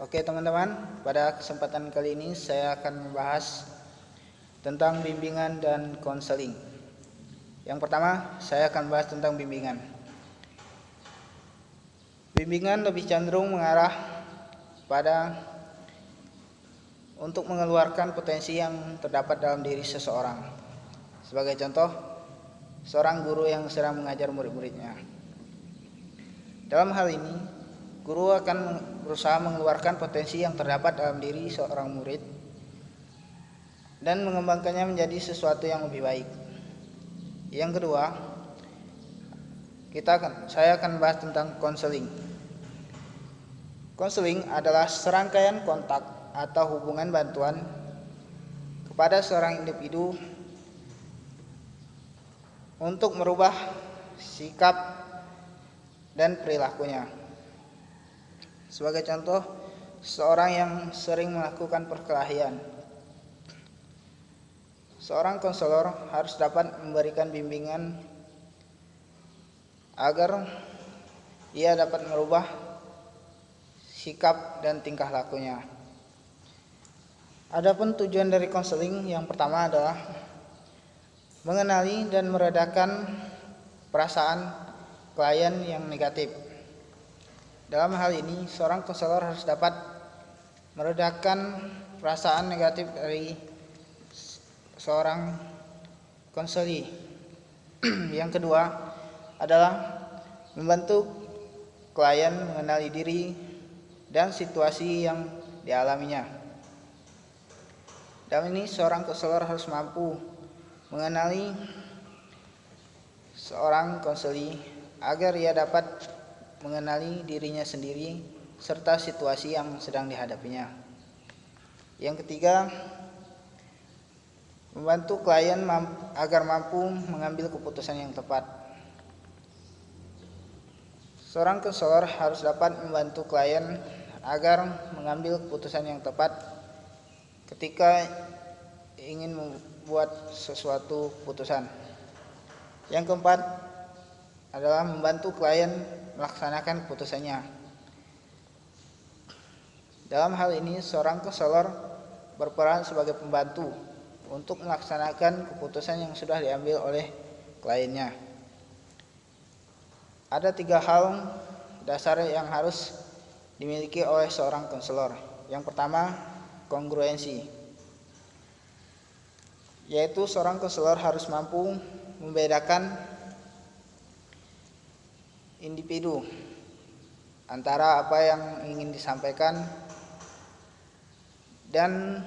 Oke teman-teman, pada kesempatan kali ini saya akan membahas tentang bimbingan dan konseling. Yang pertama, saya akan bahas tentang bimbingan. Bimbingan lebih cenderung mengarah pada untuk mengeluarkan potensi yang terdapat dalam diri seseorang. Sebagai contoh, seorang guru yang sedang mengajar murid-muridnya. Dalam hal ini, guru akan berusaha mengeluarkan potensi yang terdapat dalam diri seorang murid dan mengembangkannya menjadi sesuatu yang lebih baik. Yang kedua, saya akan bahas tentang konseling. Konseling adalah serangkaian kontak atau hubungan bantuan kepada seorang individu untuk merubah sikap dan perilakunya. Sebagai contoh, seorang yang sering melakukan perkelahian. Seorang konselor harus dapat memberikan bimbingan agar ia dapat merubah sikap dan tingkah lakunya. Adapun tujuan dari konseling yang pertama adalah mengenali dan meredakan perasaan klien yang negatif. Dalam hal ini, seorang konselor harus dapat meredakan perasaan negatif dari seorang konseli. Yang kedua adalah membantu klien mengenali diri dan situasi yang dialaminya. Dalam ini, seorang konselor harus mampu mengenali seorang konseli agar ia dapat mengenali dirinya sendiri serta situasi yang sedang dihadapinya. Yang ketiga, membantu klien agar mampu mengambil keputusan yang tepat. Seorang konselor harus dapat membantu klien agar mengambil keputusan yang tepat ketika ingin membuat sesuatu keputusan. Yang keempat adalah membantu klien melaksanakan keputusannya. Dalam hal ini, seorang konselor berperan sebagai pembantu untuk melaksanakan keputusan yang sudah diambil oleh kliennya. Ada 3 hal dasar yang harus dimiliki oleh seorang konselor. Yang pertama, kongruensi, yaitu seorang konselor harus mampu membedakan individu antara apa yang ingin disampaikan dan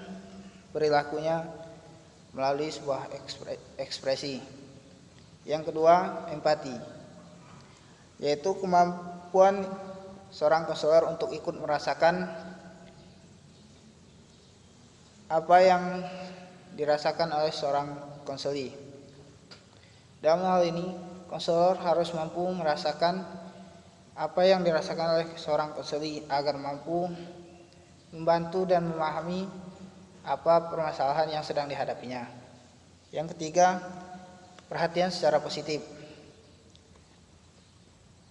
perilakunya melalui sebuah ekspresi. Yang kedua, empati, yaitu kemampuan seorang konselor untuk ikut merasakan apa yang dirasakan oleh seorang konseli. Dalam hal ini, konselor harus mampu merasakan apa yang dirasakan oleh seorang konseli agar mampu membantu dan memahami apa permasalahan yang sedang dihadapinya. Yang ketiga, perhatian secara positif.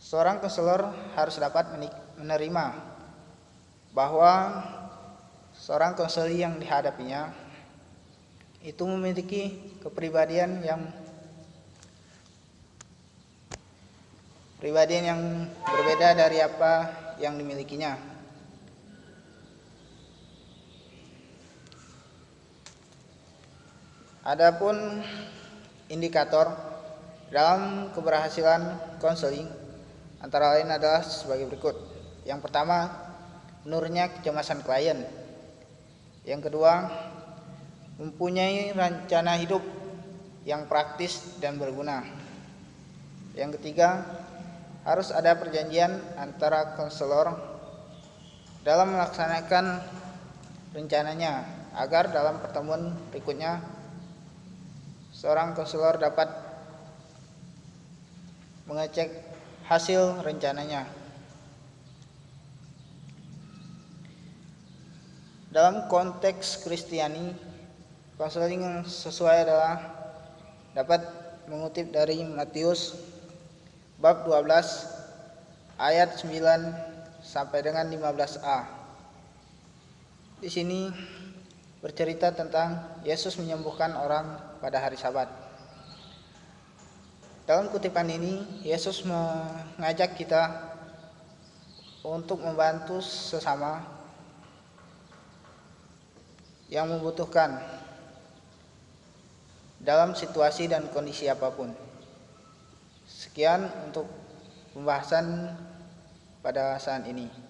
Seorang konselor harus dapat menerima bahwa seorang konseli yang dihadapinya itu memiliki kepribadian yang berbeda dari apa yang dimilikinya. Adapun indikator dalam keberhasilan konseling antara lain adalah sebagai berikut. Yang pertama, menurunnya kecemasan klien. Yang kedua, mempunyai rencana hidup yang praktis dan berguna. Yang ketiga, harus ada perjanjian antara konselor dalam melaksanakan rencananya agar dalam pertemuan berikutnya seorang konselor dapat mengecek hasil rencananya. Dalam konteks Kristiani, konseling yang sesuai adalah dapat mengutip dari Matius bab 12 ayat 9 sampai dengan 15a. Di sini bercerita tentang Yesus menyembuhkan orang pada hari Sabat. Dalam kutipan ini, Yesus mengajak kita untuk membantu sesama yang membutuhkan dalam situasi dan kondisi apapun. Sekian untuk pembahasan pada saat ini.